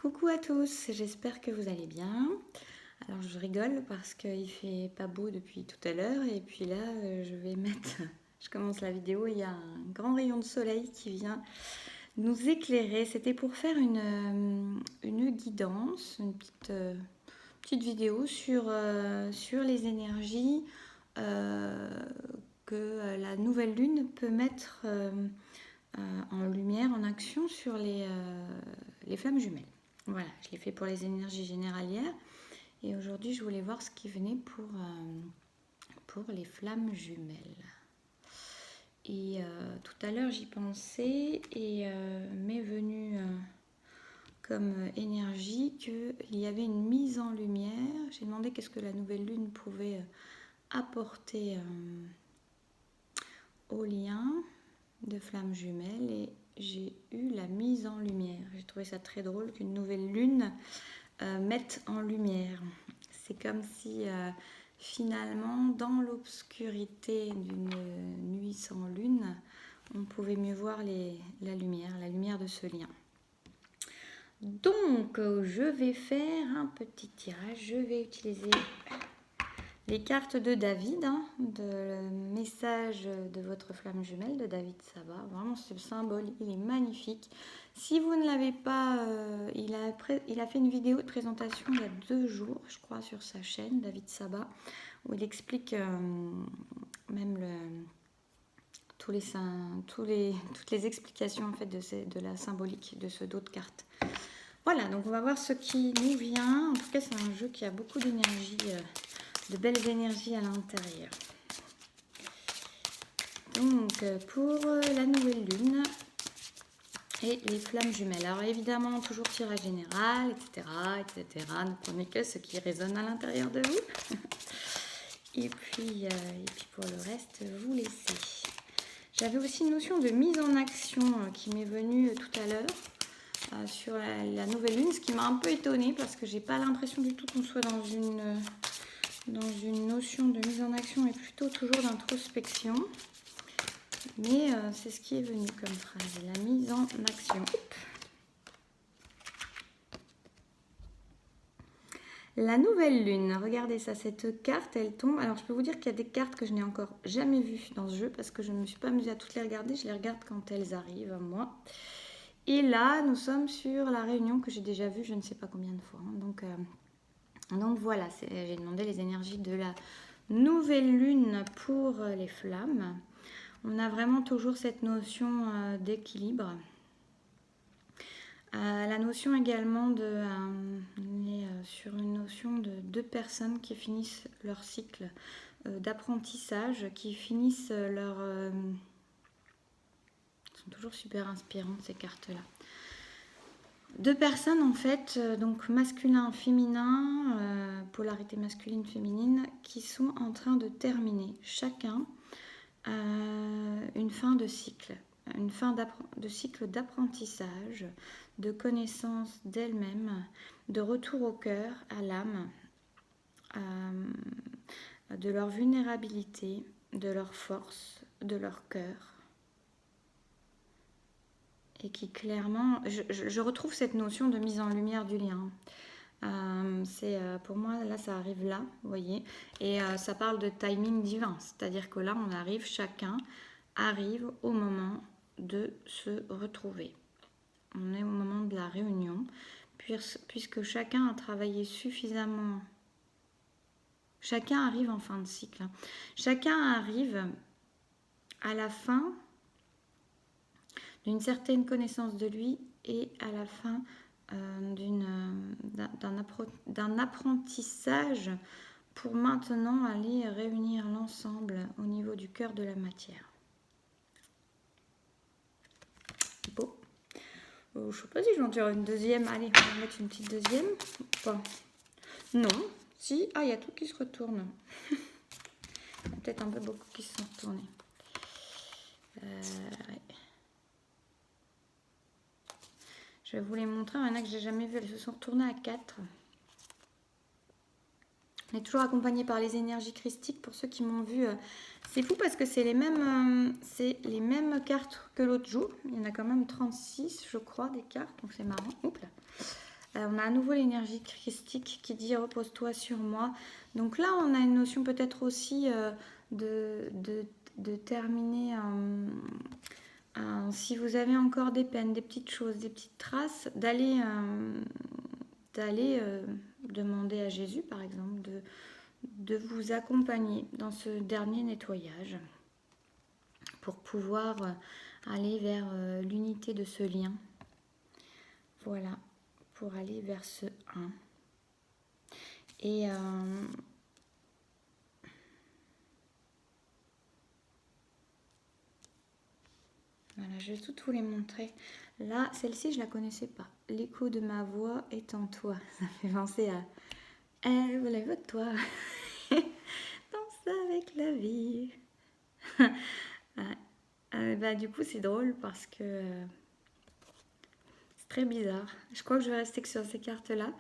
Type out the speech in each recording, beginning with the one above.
Coucou à tous, j'espère que vous allez bien. Alors je rigole parce qu'il fait pas beau depuis tout à l'heure et puis là je commence la vidéo, il y a un grand rayon de soleil qui vient nous éclairer. C'était pour faire une guidance, une petite vidéo sur les énergies euh, que la nouvelle lune peut mettre en lumière, en action sur les flammes jumelles. Voilà, je l'ai fait pour les énergies généralières. Et aujourd'hui, je voulais voir ce qui venait pour les flammes jumelles. Et tout à l'heure, j'y pensais et m'est venu comme énergie qu'il y avait une mise en lumière. J'ai demandé qu'est-ce que la nouvelle lune pouvait apporter au lien de flammes jumelles et j'ai eu la mise en lumière. J'ai trouvé ça très drôle qu'une nouvelle lune mette en lumière. C'est comme si finalement dans l'obscurité d'une nuit sans lune, on pouvait mieux voir la lumière de ce lien. Donc je vais faire un petit tirage, je vais utiliser les cartes de David, de message de votre flamme jumelle de David Saba. Vraiment, ce symbole, il est magnifique. Si vous ne l'avez pas, il a fait une vidéo de présentation il y a 2 jours, je crois, sur sa chaîne, David Saba, où il explique même toutes les explications en fait, de la symbolique de ce dos de cartes. Voilà, donc on va voir ce qui nous vient. En tout cas, c'est un jeu qui a beaucoup d'énergie. De belles énergies à l'intérieur. Donc pour la nouvelle lune et les flammes jumelles. Alors évidemment toujours tirage général, etc. Ne prenez que ce qui résonne à l'intérieur de vous. et puis pour le reste, vous laissez. J'avais aussi une notion de mise en action qui m'est venue tout à l'heure sur la nouvelle lune, ce qui m'a un peu étonnée parce que j'ai pas l'impression du tout qu'on soit dans une notion de mise en action et plutôt toujours d'introspection. Mais c'est ce qui est venu comme phrase, la mise en action. La nouvelle lune, regardez ça, cette carte, elle tombe. Alors je peux vous dire qu'il y a des cartes que je n'ai encore jamais vues dans ce jeu parce que je ne me suis pas amusée à toutes les regarder, je les regarde quand elles arrivent à moi. Et là, nous sommes sur la réunion que j'ai déjà vue, je ne sais pas combien de fois. Donc voilà, j'ai demandé les énergies de la nouvelle lune pour les flammes. On a vraiment toujours cette notion d'équilibre. La notion également on est sur une notion de 2 personnes qui finissent leur cycle d'apprentissage, qui finissent leur... sont toujours super inspirantes ces cartes-là. 2 personnes en fait, donc masculin, féminin, polarité masculine-féminine, qui sont en train de terminer chacun une fin de cycle, une fin de cycle d'apprentissage, de connaissance d'elle-même, de retour au cœur, à l'âme, de leur vulnérabilité, de leur force, de leur cœur. Et qui clairement, je retrouve cette notion de mise en lumière du lien. Pour moi, là, ça arrive là, vous voyez, et ça parle de timing divin, c'est-à-dire que là, chacun arrive au moment de se retrouver. On est au moment de la réunion, puisque chacun a travaillé suffisamment. Chacun arrive en fin de cycle. Chacun arrive à la fin d'une certaine connaissance de lui et à la fin d'un apprentissage pour maintenant aller réunir l'ensemble au niveau du cœur de la matière. Beau. Je ne sais pas si je vais en tirer une deuxième. Allez, on va mettre une petite deuxième. Pas. Non. Si. Ah, il y a tout qui se retourne. Il y a peut-être un peu beaucoup qui se sont retournés. Ouais. Je vais vous les montrer. Il y en a que j'ai jamais vu. Elles se sont retournées à 4. On est toujours accompagné par les énergies christiques. Pour ceux qui m'ont vu, c'est fou parce que c'est les mêmes cartes que l'autre jour. Il y en a quand même 36, je crois, des cartes. Donc c'est marrant. Oups là. On a à nouveau l'énergie christique qui dit repose-toi sur moi. Donc là, on a une notion peut-être aussi de terminer. Si vous avez encore des peines, des petites choses, des petites traces, d'aller demander à Jésus, par exemple, de vous accompagner dans ce dernier nettoyage pour pouvoir aller vers l'unité de ce lien. Voilà, pour aller vers ce 1. Et voilà, je vais toutes vous les montrer. Là, celle-ci, je la connaissais pas. L'écho de ma voix est en toi. Ça fait penser à lève-toi, danse avec la vie. Bah, du coup, c'est drôle parce que c'est très bizarre. Je crois que je vais rester que sur ces cartes-là.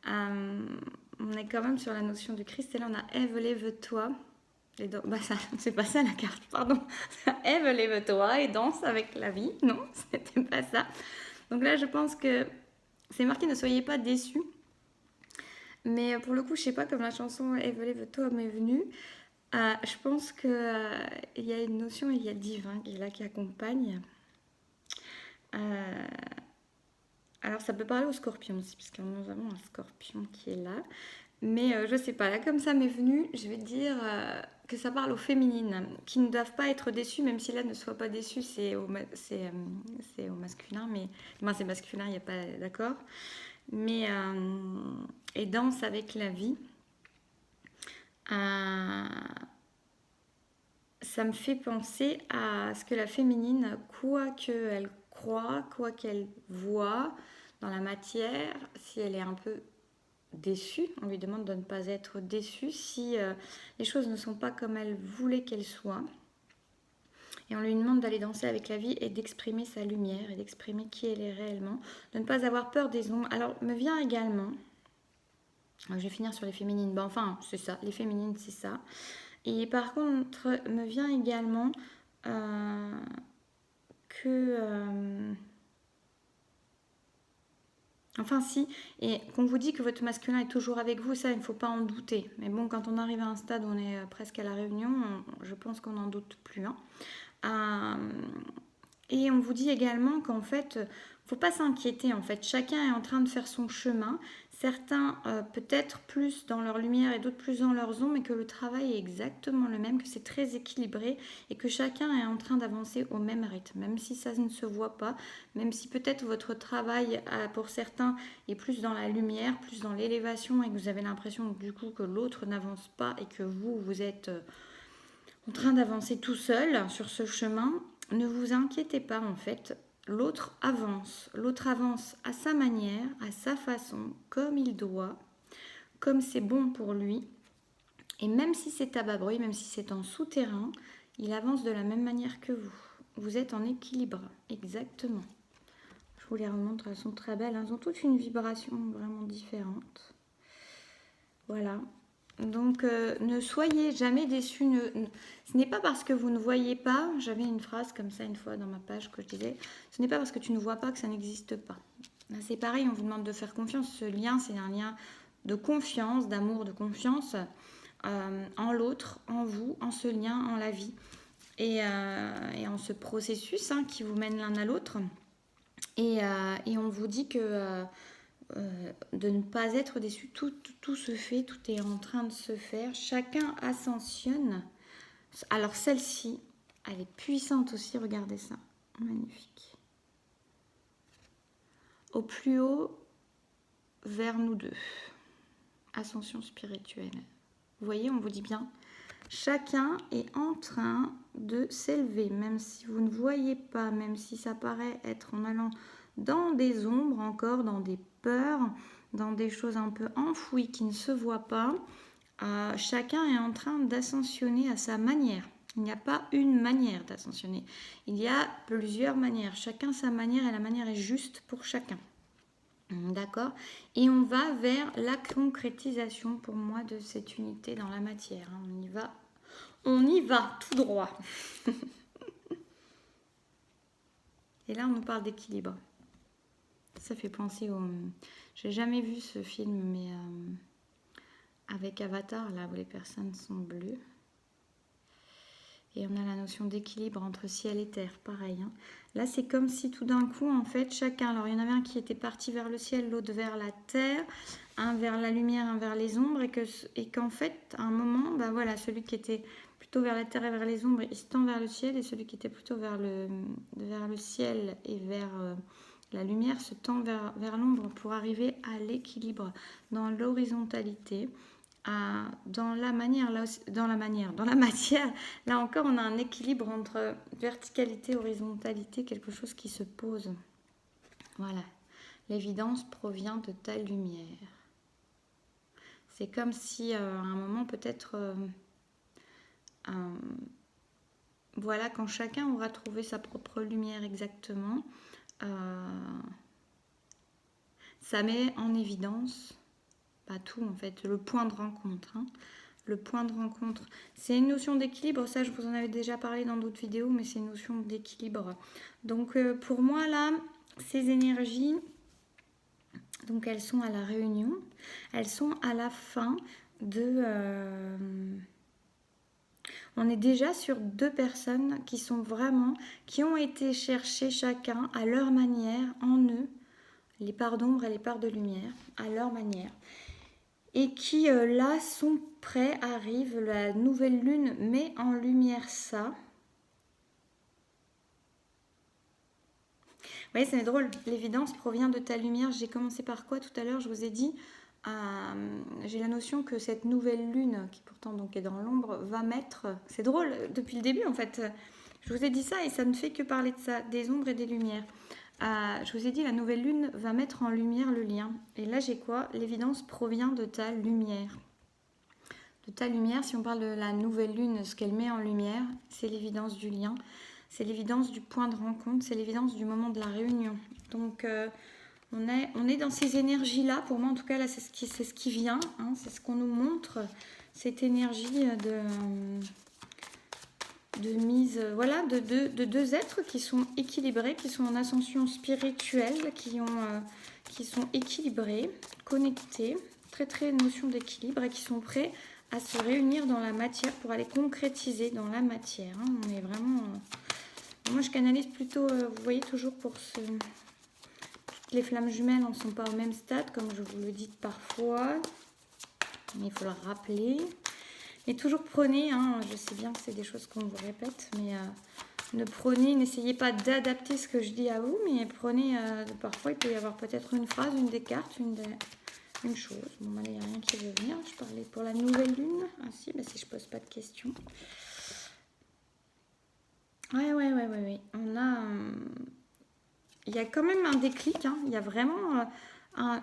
On est quand même sur la notion du Christ. Et là, on a Ève, lève-toi. Et bah ça, c'est pas ça la carte, pardon. Ève, lève-toi et danse avec la vie. Non, c'était pas ça. Donc là, je pense que c'est marqué ne soyez pas déçus. Mais pour le coup, je sais pas, comme la chanson Ève, lève-toi m'est venue. Je pense qu'il y a une notion, il y a divin qui est là, qui accompagne. Alors ça peut parler aux scorpions aussi, puisque nous avons un scorpion qui est là. Mais je sais pas, là comme ça m'est venu, je vais dire que ça parle aux féminines, qui ne doivent pas être déçues, même si là ne soient pas déçues, c'est au masculin, mais moi c'est masculin, il n'y a pas d'accord. Mais et danse avec la vie. Ça me fait penser à ce que la féminine, quoi qu'elle croit, quoi qu'elle voit dans la matière, si elle est un peu déçue, on lui demande de ne pas être déçue si les choses ne sont pas comme elle voulait qu'elles soient. Et on lui demande d'aller danser avec la vie et d'exprimer sa lumière et d'exprimer qui elle est réellement, de ne pas avoir peur des ombres. Alors, me vient également, je vais finir sur les féminines, ben, enfin, c'est ça, les féminines, c'est ça. Et par contre, me vient également que... enfin si, et qu'on vous dit que votre masculin est toujours avec vous, ça il ne faut pas en douter. Mais bon, quand on arrive à un stade où on est presque à la réunion, je pense qu'on n'en doute plus. Et on vous dit également qu'en fait, il ne faut pas s'inquiéter. En fait, chacun est en train de faire son chemin. Certains peut-être plus dans leur lumière et d'autres plus dans leur ombre, mais que le travail est exactement le même, que c'est très équilibré et que chacun est en train d'avancer au même rythme, même si ça ne se voit pas, même si peut-être votre travail pour certains est plus dans la lumière, plus dans l'élévation et que vous avez l'impression du coup que l'autre n'avance pas et que vous êtes en train d'avancer tout seul sur ce chemin. Ne vous inquiétez pas en fait. L'autre avance à sa manière, à sa façon, comme il doit, comme c'est bon pour lui. Et même si c'est à bas bruit, même si c'est en souterrain, il avance de la même manière que vous. Vous êtes en équilibre, exactement. Je vous les remontre, elles sont très belles. Elles ont toutes une vibration vraiment différente. Voilà. Donc, ne soyez jamais déçus. Ce n'est pas parce que vous ne voyez pas, j'avais une phrase comme ça une fois dans ma page que je disais, ce n'est pas parce que tu ne vois pas que ça n'existe pas. Là, c'est pareil, on vous demande de faire confiance. Ce lien, c'est un lien de confiance, d'amour, de confiance en l'autre, en vous, en ce lien, en la vie. Et en ce processus qui vous mène l'un à l'autre. Et on vous dit que... de ne pas être déçu. Tout se fait, tout est en train de se faire. Chacun ascensionne. Alors celle-ci, elle est puissante aussi, regardez ça. Magnifique. Au plus haut, vers nous deux. Ascension spirituelle. Vous voyez, on vous dit bien, chacun est en train de s'élever, même si vous ne voyez pas, même si ça paraît être en allant dans des ombres encore, dans des peurs, dans des choses un peu enfouies qui ne se voient pas. Chacun est en train d'ascensionner à sa manière. Il n'y a pas une manière d'ascensionner. Il y a plusieurs manières. Chacun sa manière et la manière est juste pour chacun. D'accord? Et on va vers la concrétisation pour moi de cette unité dans la matière. On y va tout droit. Et là, on nous parle d'équilibre. Ça fait penser au... J'ai jamais vu ce film, mais avec Avatar, là où les personnes sont bleues. Et on a la notion d'équilibre entre ciel et terre, pareil. Hein. Là, c'est comme si tout d'un coup, en fait, chacun... Alors, il y en avait un qui était parti vers le ciel, l'autre vers la terre, un vers la lumière, un vers les ombres, et qu'en fait, à un moment, bah voilà, celui qui était plutôt vers la terre et vers les ombres, il se tend vers le ciel, et celui qui était plutôt vers le ciel et vers la lumière se tend vers l'ombre pour arriver à l'équilibre dans l'horizontalité. Dans la matière, là encore on a un équilibre entre verticalité et horizontalité, quelque chose qui se pose. Voilà, l'évidence provient de ta lumière. C'est comme si à un moment peut-être, voilà, quand chacun aura trouvé sa propre lumière exactement, ça met en évidence... Pas tout en fait, le point de rencontre. Hein. Le point de rencontre, c'est une notion d'équilibre, ça je vous en avais déjà parlé dans d'autres vidéos, mais c'est une notion d'équilibre. Donc pour moi là, ces énergies, donc elles sont à la réunion, elles sont à la fin de... on est déjà sur 2 personnes qui sont vraiment, qui ont été chercher chacun à leur manière, en eux, les parts d'ombre et les parts de lumière, à leur manière. Et qui là sont prêts, arrivent, la nouvelle lune met en lumière ça. Vous voyez, c'est drôle, l'évidence provient de ta lumière. J'ai commencé par quoi tout à l'heure? Je vous ai dit, j'ai la notion que cette nouvelle lune, qui pourtant donc est dans l'ombre, va mettre... C'est drôle, depuis le début en fait, je vous ai dit ça et ça ne fait que parler de ça, des ombres et des lumières. Je vous ai dit, la nouvelle lune va mettre en lumière le lien. Et là, j'ai quoi? L'évidence provient de ta lumière. De ta lumière, si on parle de la nouvelle lune, ce qu'elle met en lumière, c'est l'évidence du lien. C'est l'évidence du point de rencontre, c'est l'évidence du moment de la réunion. Donc, on est dans ces énergies-là. Pour moi, en tout cas, là, c'est ce qui vient. Hein, c'est ce qu'on nous montre, cette énergie de mise, voilà, de 2 êtres qui sont équilibrés, qui sont en ascension spirituelle, qui sont équilibrés, connectés, très notion d'équilibre et qui sont prêts à se réunir dans la matière pour aller concrétiser dans la matière. Hein. On est vraiment... moi, je canalise plutôt, vous voyez, toujours pour ce... Toutes les flammes jumelles ne sont pas au même stade, comme je vous le dis parfois. Mais il faut le rappeler. Et toujours prenez, hein, je sais bien que c'est des choses qu'on vous répète, mais n'essayez pas d'adapter ce que je dis à vous, mais prenez, parfois il peut y avoir peut-être une phrase, une des cartes, une chose. Bon, il n'y a rien qui veut venir, je parlais pour la nouvelle lune. Ah si, bah, si je pose pas de questions. Ouais. On a... il y a quand même un déclic, hein. Il y a vraiment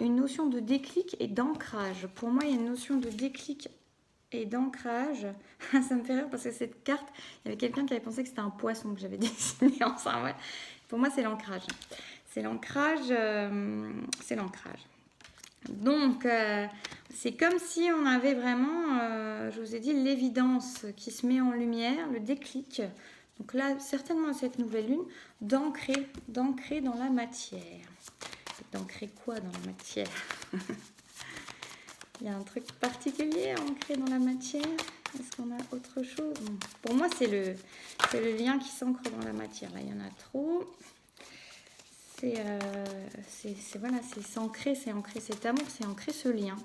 une notion de déclic et d'ancrage. Pour moi, il y a une notion de déclic et d'ancrage. Ça me fait rire parce que cette carte, il y avait quelqu'un qui avait pensé que c'était un poisson que j'avais dessiné ensemble. Ouais. Pour moi, c'est l'ancrage. C'est l'ancrage. Donc, c'est comme si on avait vraiment, je vous ai dit, l'évidence qui se met en lumière, le déclic. Donc là, certainement cette nouvelle lune, d'ancrer dans la matière. D'ancrer quoi dans la matière? Il y a un truc particulier à ancrer dans la matière? Est-ce qu'on a autre chose? Pour moi, c'est le lien qui s'ancre dans la matière. Là, il y en a trop. Voilà, c'est s'ancrer, c'est ancrer cet amour, c'est ancrer ce lien.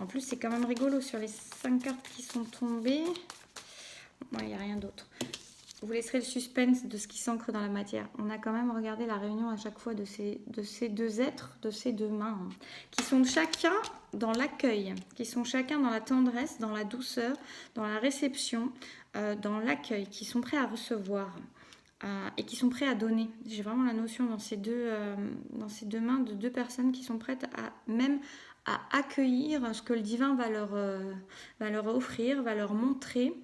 En plus, c'est quand même rigolo sur les 5 cartes qui sont tombées. Bon, il n'y a rien d'autre. Vous laisserez le suspense de ce qui s'ancre dans la matière. On a quand même regardé la réunion à chaque fois de ces 2 êtres, de ces 2 mains, hein, qui sont chacun dans l'accueil, qui sont chacun dans la tendresse, dans la douceur, dans la réception, dans l'accueil, qui sont prêts à recevoir et qui sont prêts à donner. J'ai vraiment la notion dans ces deux mains de 2 personnes qui sont prêtes à accueillir ce que le divin va leur offrir, va leur montrer.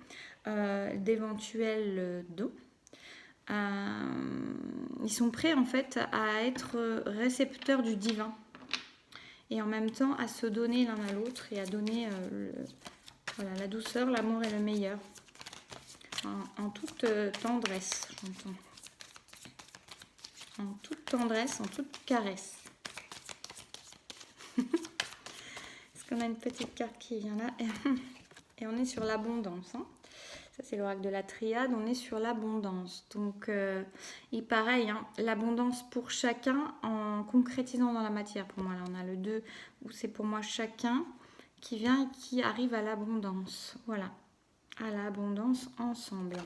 D'éventuels dons. Ils sont prêts en fait à être récepteurs du divin et en même temps à se donner l'un à l'autre et à donner voilà, la douceur, l'amour et le meilleur en toute tendresse, j'entends. en toute tendresse, en toute caresse. Est-ce qu'on a une petite carte qui vient là? Et on est sur l'abondance. Hein. Ça, c'est l'oracle de la triade. On est sur l'abondance. Donc, et pareil, hein, l'abondance pour chacun en concrétisant dans la matière. Pour moi, là, on a le 2 où c'est pour moi chacun qui vient et qui arrive à l'abondance. Voilà, à l'abondance ensemble.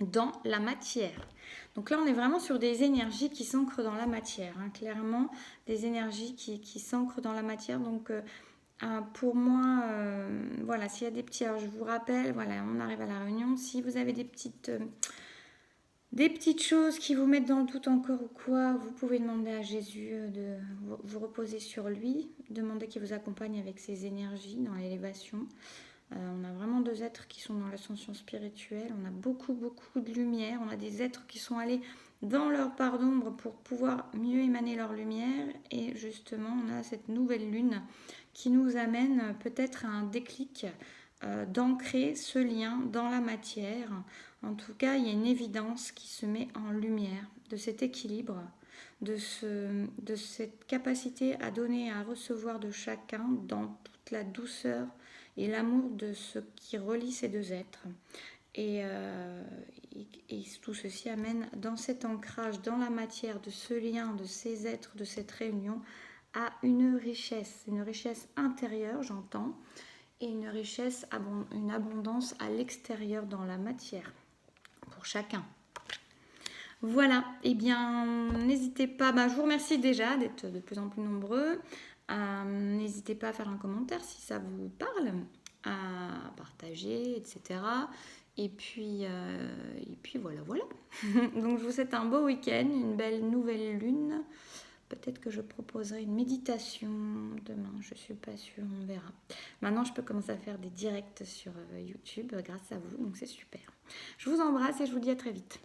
Dans la matière. Donc là, on est vraiment sur des énergies qui s'ancrent dans la matière. Hein, clairement, des énergies qui s'ancrent dans la matière. Donc, pour moi, voilà, s'il y a des petits... Alors, je vous rappelle, voilà, on arrive à la réunion. Si vous avez des petites choses qui vous mettent dans le doute encore ou quoi, vous pouvez demander à Jésus de vous reposer sur lui. Demander qu'il vous accompagne avec ses énergies dans l'élévation. On a vraiment 2 êtres qui sont dans l'ascension spirituelle. On a beaucoup de lumière. On a des êtres qui sont allés dans leur part d'ombre pour pouvoir mieux émaner leur lumière. Et justement, on a cette nouvelle lune qui nous amène peut-être à un déclic d'ancrer ce lien dans la matière. En tout cas, il y a une évidence qui se met en lumière de cet équilibre, de cette capacité à donner et à recevoir de chacun dans toute la douceur et l'amour de ce qui relie ces 2 êtres. Et tout ceci amène dans cet ancrage, dans la matière, de ce lien, de ces êtres, de cette réunion, à une richesse intérieure, j'entends, et une richesse, une abondance à l'extérieur dans la matière, pour chacun. Voilà, et bien, n'hésitez pas, je vous remercie déjà d'être de plus en plus nombreux. N'hésitez pas à faire un commentaire si ça vous parle, à partager, etc. Et puis voilà. Donc je vous souhaite un beau week-end, une belle nouvelle lune. Peut-être que je proposerai une méditation demain, je ne suis pas sûre, on verra. Maintenant, je peux commencer à faire des directs sur YouTube grâce à vous, donc c'est super. Je vous embrasse et je vous dis à très vite.